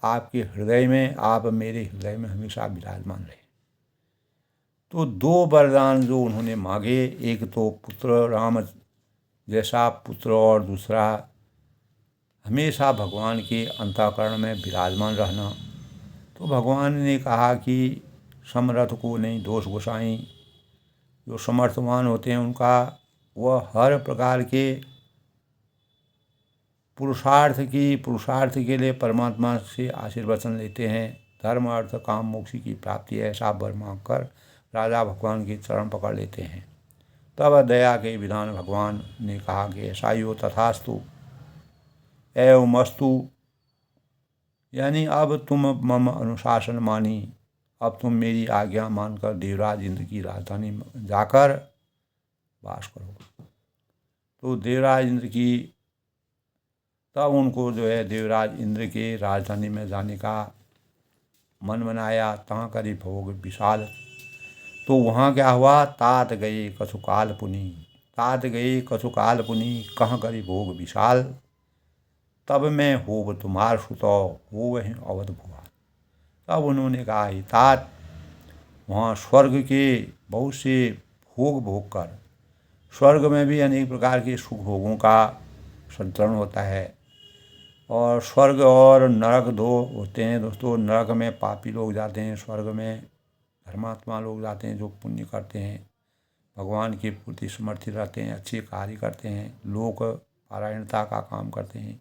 [SPEAKER 1] आपके हृदय में, आप मेरे हृदय में हमेशा विराजमान रहे। तो दो वरदान जो उन्होंने मांगे, एक तो पुत्र राम जैसा पुत्र, और दूसरा हमेशा भगवान के अंतःकरण में विराजमान रहना। तो भगवान ने कहा कि समर्थ को नहीं दोष गोसाई, जो समर्थवान होते हैं उनका वह हर प्रकार के पुरुषार्थ के लिए परमात्मा से आशीर्वचन लेते हैं। धर्म अर्थ काम मोक्ष की प्राप्ति है, ऐसा वर मांग कर राजा भगवान के चरण पकड़ लेते हैं। तब दया के विधान भगवान ने कहा कि ऐसा ही हो, तथास्तु एव मस्तु, यानी अब तुम मम अनुशासन मानी, अब तुम मेरी आज्ञा मानकर देवराज इंद्र की राजधानी में जाकर वास करो। तो देवराज इंद्र की, तब उनको जो है देवराज इंद्र के राजधानी में जाने का मन बनाया। तहाँ करी भोग विशाल। तो वहाँ क्या हुआ, तात गए कछुकाल पुनि, तात गए कछुकाल पुनि, कहाँ करी भोग विशाल, तब मैं होव तुम्हार सुतो, हो वह अवध भुआ। तब उन्होंने कहा, ही तात वहाँ स्वर्ग के बहुत से भोग कर, स्वर्ग में भी अनेक प्रकार के सुख भोगों का संतरण होता है। और स्वर्ग और नरक दो होते हैं दोस्तों। नरक में पापी लोग जाते हैं, स्वर्ग में धर्मात्मा लोग जाते हैं जो पुण्य करते हैं, भगवान के प्रति समर्थित रहते हैं, अच्छे कार्य करते हैं, लोक पारायणता का काम करते हैं।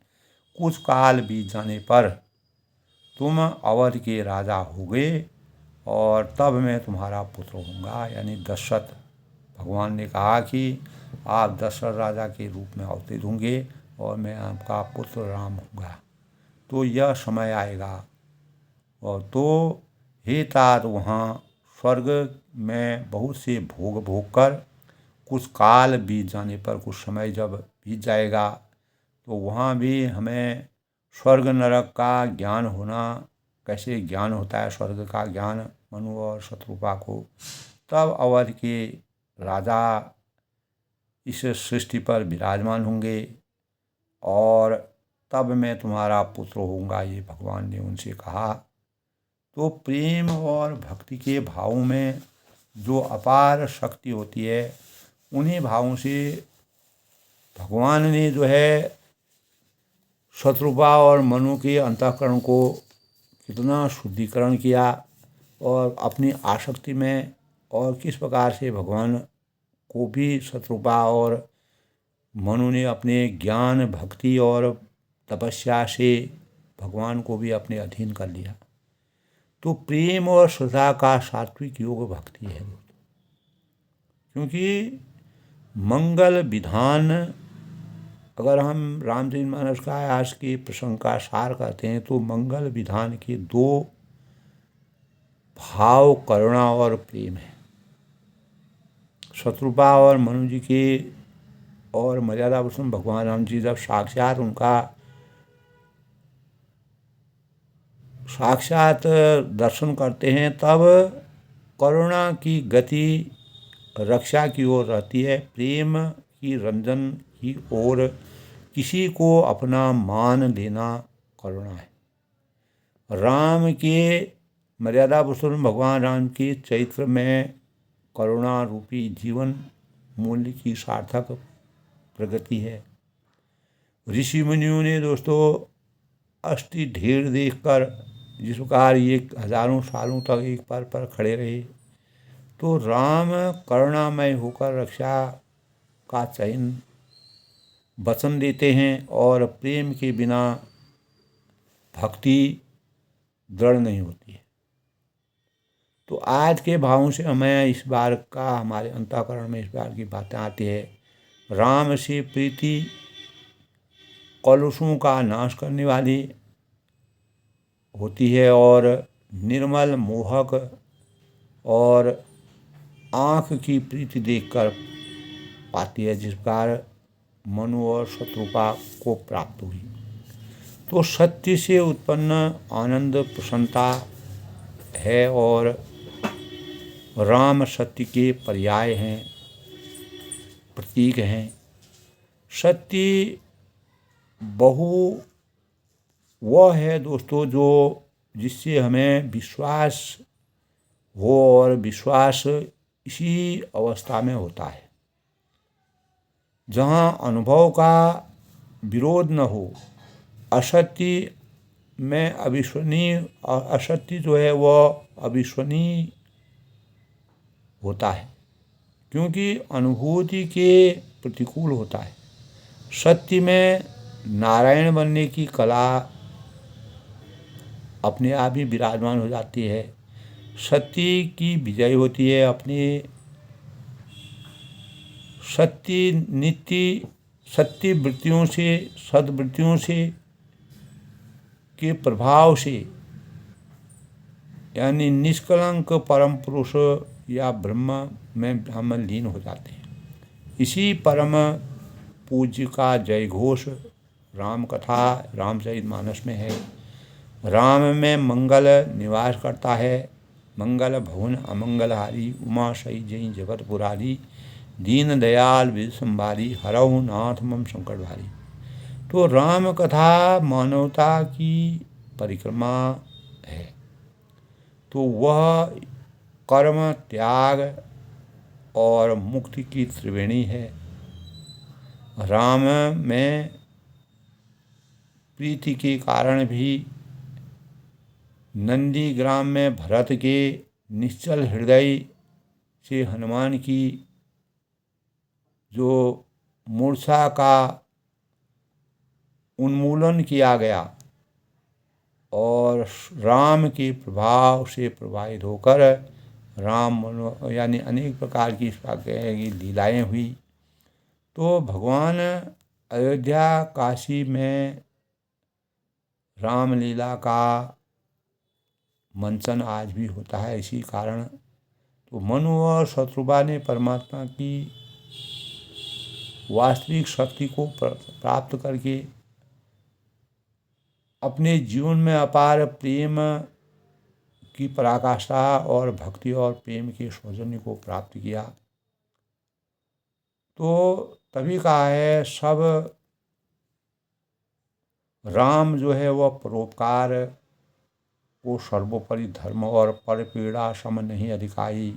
[SPEAKER 1] कुछ काल बीत जाने पर तुम अवध के राजा होगे और तब मैं तुम्हारा पुत्र होऊंगा, यानी दशरथ। भगवान ने कहा कि आप दशरथ राजा के रूप में अवतरित होंगे और मैं आपका पुत्र राम होऊंगा। तो यह समय आएगा। और तो हे तात वहाँ स्वर्ग में बहुत से भोग कर कुछ काल बीत जाने पर, कुछ समय जब बीत जाएगा, तो वहाँ भी हमें स्वर्ग नरक का ज्ञान होना, कैसे ज्ञान होता है स्वर्ग का ज्ञान मनु और शत्रुपा को। तब अवध के राजा इस सृष्टि पर विराजमान होंगे और तब मैं तुम्हारा पुत्र होऊंगा, ये भगवान ने उनसे कहा। तो प्रेम और भक्ति के भावों में जो अपार शक्ति होती है, उन्हीं भावों से भगवान ने जो है शत्रुपा और मनु के अंतःकरण को कितना शुद्धिकरण किया और अपनी आसक्ति में, और किस प्रकार से भगवान को भी शत्रुपा और मनु ने अपने ज्ञान भक्ति और तपस्या से भगवान को भी अपने अधीन कर लिया। तो प्रेम और श्रद्धा का सात्विक योग भक्ति है। क्योंकि मंगल विधान, अगर हम रामचरितमानस का आज के प्रसंग का सार करते हैं, तो मंगल विधान के दो भाव करुणा और प्रेम है। शत्रुपा और मनु जी के और मर्यादा पुरुषोत्तम भगवान राम जी जब साक्षात उनका दर्शन करते हैं, तब करुणा की गति रक्षा की ओर रहती है, प्रेम की रंजन की ओर। किसी को अपना मान लेना करुणा है। राम के मर्यादा पुरुषोत्तम भगवान राम के चरित्र में करुणा रूपी जीवन मूल्य की सार्थक प्रगति है। ऋषि मुनियों ने दोस्तों अस्थि ढेर देखकर जिस प्रकार ये हजारों सालों तक एक पैर पर खड़े रहे, तो राम करुणामय होकर रक्षा का चयन वचन देते हैं और प्रेम के बिना भक्ति दृढ़ नहीं होती है। तो आज के भावों से हमें इस बार का हमारे अंतःकरण में इस बार की बातें आती है। राम से प्रीति कलुषों का नाश करने वाली होती है और निर्मल मोहक और आँख की प्रीति देखकर पाती है, जिस प्रकार मनु और शत्रुपा को प्राप्त हुई। तो सत्य से उत्पन्न आनंद प्रसन्नता है और राम सत्य के पर्याय हैं, प्रतीक हैं। सत्य वह है दोस्तों जो जिससे हमें विश्वास हो और विश्वास इसी अवस्था में होता है जहाँ अनुभव का विरोध न हो। असत्य में अविश्वसनीय, असत्य जो है वह अविश्वसनीय होता है क्योंकि अनुभूति के प्रतिकूल होता है। सत्य में नारायण बनने की कला अपने आप ही विराजमान हो जाती है। सत्य की विजय होती है अपने सत्य वृत्तियों से, सद्वृत्तियों से के प्रभाव से, यानी निष्कलंक परम पुरुष या ब्रह्म में हम लीन हो जाते हैं। इसी परम पूज्य का जय घोष राम कथा रामचरितमानस में है। राम में मंगल निवास करता है। मंगल भवन अमंगलहारी, उमा सही जई जगत पुरारी, दीन दयाल विद संभारी, हरहु नाथ मम संकट भारी। तो राम कथा मानवता की परिक्रमा है। तो वह कर्म, त्याग और मुक्ति की त्रिवेणी है। राम में प्रीति के कारण भी नंदीग्राम में भरत के निश्चल हृदय से हनुमान की जो मूर्छा का उन्मूलन किया गया और राम के प्रभाव से प्रभावित होकर राम यानी अनेक प्रकार की लीलाएं हुई। तो भगवान अयोध्या काशी में रामलीला का मंचन आज भी होता है। इसी कारण तो मनु और शत्रुबा ने परमात्मा की वास्तविक शक्ति को प्राप्त करके अपने जीवन में अपार प्रेम की पराकाष्ठा और भक्ति और प्रेम के सौजन्य को प्राप्त किया। तो तभी कहा है सब राम जो है वह परोपकार को सर्वोपरि धर्म और परपीड़ा सम नहीं अधिकाई।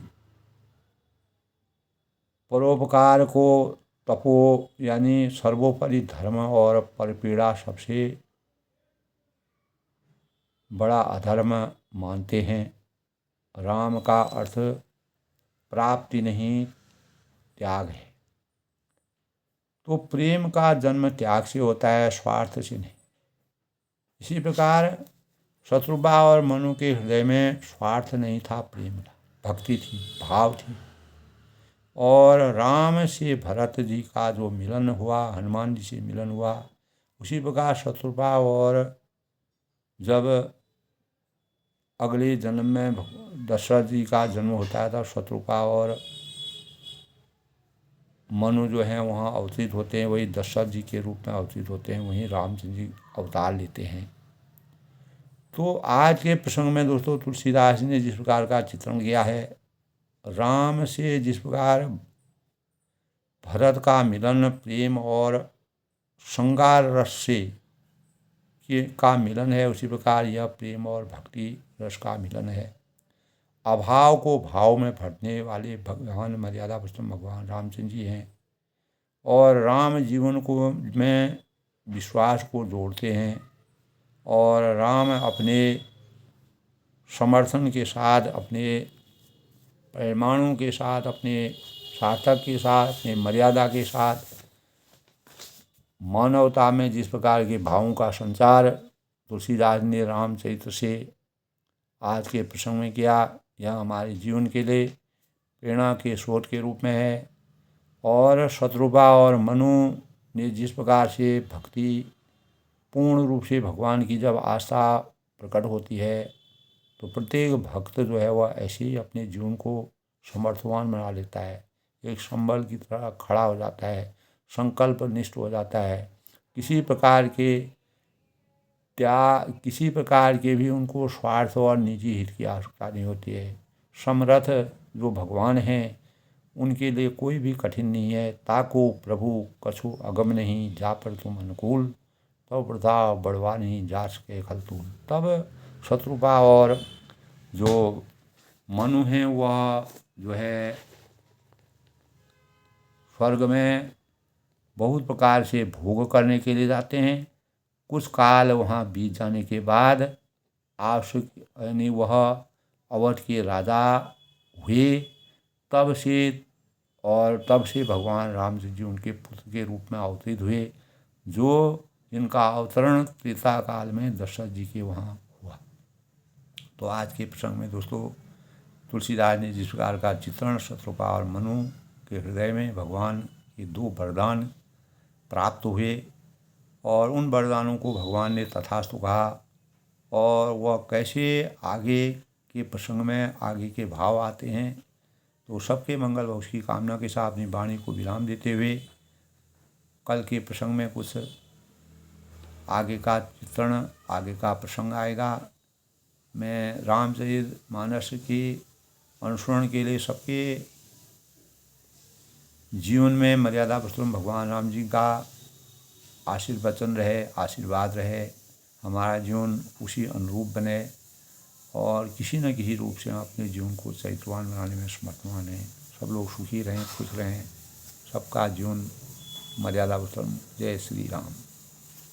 [SPEAKER 1] परोपकार को तपो यानी सर्वोपरि धर्म और परपीड़ा सबसे बड़ा अधर्म मानते हैं। राम का अर्थ प्राप्ति नहीं त्याग है। तो प्रेम का जन्म त्याग से होता है, स्वार्थ से नहीं। इसी प्रकार शत्रुबा और मनु के हृदय में स्वार्थ नहीं था, प्रेम था, भक्ति थी, भाव थी। और राम से भरत जी का जो मिलन हुआ, हनुमान जी से मिलन हुआ, उसी प्रकार शत्रुबा और जब अगले जन्म में दशरथ जी का जन्म होता है तब शत्रुपा और मनु जो हैं वहाँ अवतरित होते हैं, वही दशरथ जी के रूप में अवतरित होते हैं, वहीं रामचंद्र जी अवतार लेते हैं। तो आज के प्रसंग में दोस्तों तुलसीदास जी ने जिस प्रकार का चित्रण किया है, राम से जिस प्रकार भरत का मिलन प्रेम और श्रृंगार रस से का मिलन है, उसी प्रकार यह प्रेम और भक्ति रस का मिलन है। अभाव को भाव में भरने वाले भगवान मर्यादा पुरुषोत्तम भगवान रामचंद्र जी हैं और राम जीवन को में विश्वास को जोड़ते हैं और राम अपने समर्थन के साथ, अपने परिमाणों के साथ, अपने सार्थक के साथ, अपने मर्यादा के साथ मानवता में जिस प्रकार के भावों का संचार तुलसीदास ने रामचरित्र से आज के प्रसंग में किया, यह हमारे जीवन के लिए प्रेरणा के स्रोत के रूप में है। और शत्रुपा और मनु ने जिस प्रकार से भक्ति पूर्ण रूप से भगवान की जब आस्था प्रकट होती है तो प्रत्येक भक्त जो है वह ऐसे ही अपने जीवन को समर्थवान बना लेता है, एक संबल की तरह खड़ा हो जाता है, संकल्प निष्ठ हो जाता है। किसी प्रकार के भी उनको स्वार्थ और निजी हित की आवश्यकता नहीं होती है। समर्थ जो भगवान हैं उनके लिए कोई भी कठिन नहीं है। ताको प्रभु कछु अगम नहीं, जा पर तुम अनुकूल, तब प्रताप बढ़वा नहीं, जा सके खलतूल। तब शत्रुपा और जो मनु हैं वह जो है स्वर्ग में बहुत प्रकार से भोग करने के लिए जाते हैं। कुछ काल वहाँ बीत जाने के बाद आवश्यक यानी वह अवध के राजा हुए। तब से भगवान राम जी उनके पुत्र के रूप में अवतरित हुए, जो जिनका अवतरण त्रेता काल में दशरथ जी के वहाँ हुआ। तो आज के प्रसंग में दोस्तों तुलसीदास ने जिस प्रकार का चित्रण शत्रुपा और मनु के हृदय में भगवान के 2 वरदान प्राप्त हुए और उन वरदानों को भगवान ने तथास्तु कहा, और वह कैसे आगे के प्रसंग में आगे के भाव आते हैं, तो सबके मंगल व उसकी कामना के साथ अपनी वाणी को विराम देते हुए कल के प्रसंग में कुछ आगे का चित्रण, आगे का प्रसंग आएगा। मैं रामचरित मानस के अनुसरण के लिए सबके जीवन में मर्यादा पुरुषोत्तम भगवान राम जी का आशीर्वचन रहे, आशीर्वाद रहे, हमारा जीवन उसी अनुरूप बने और किसी न किसी रूप से हम अपने जीवन को चरित्रवान बनाने में समर्थवान हैं। सब लोग सुखी रहें, खुश रहें, सबका जीवन मर्यादा पुरुषोत्तम। जय श्री राम।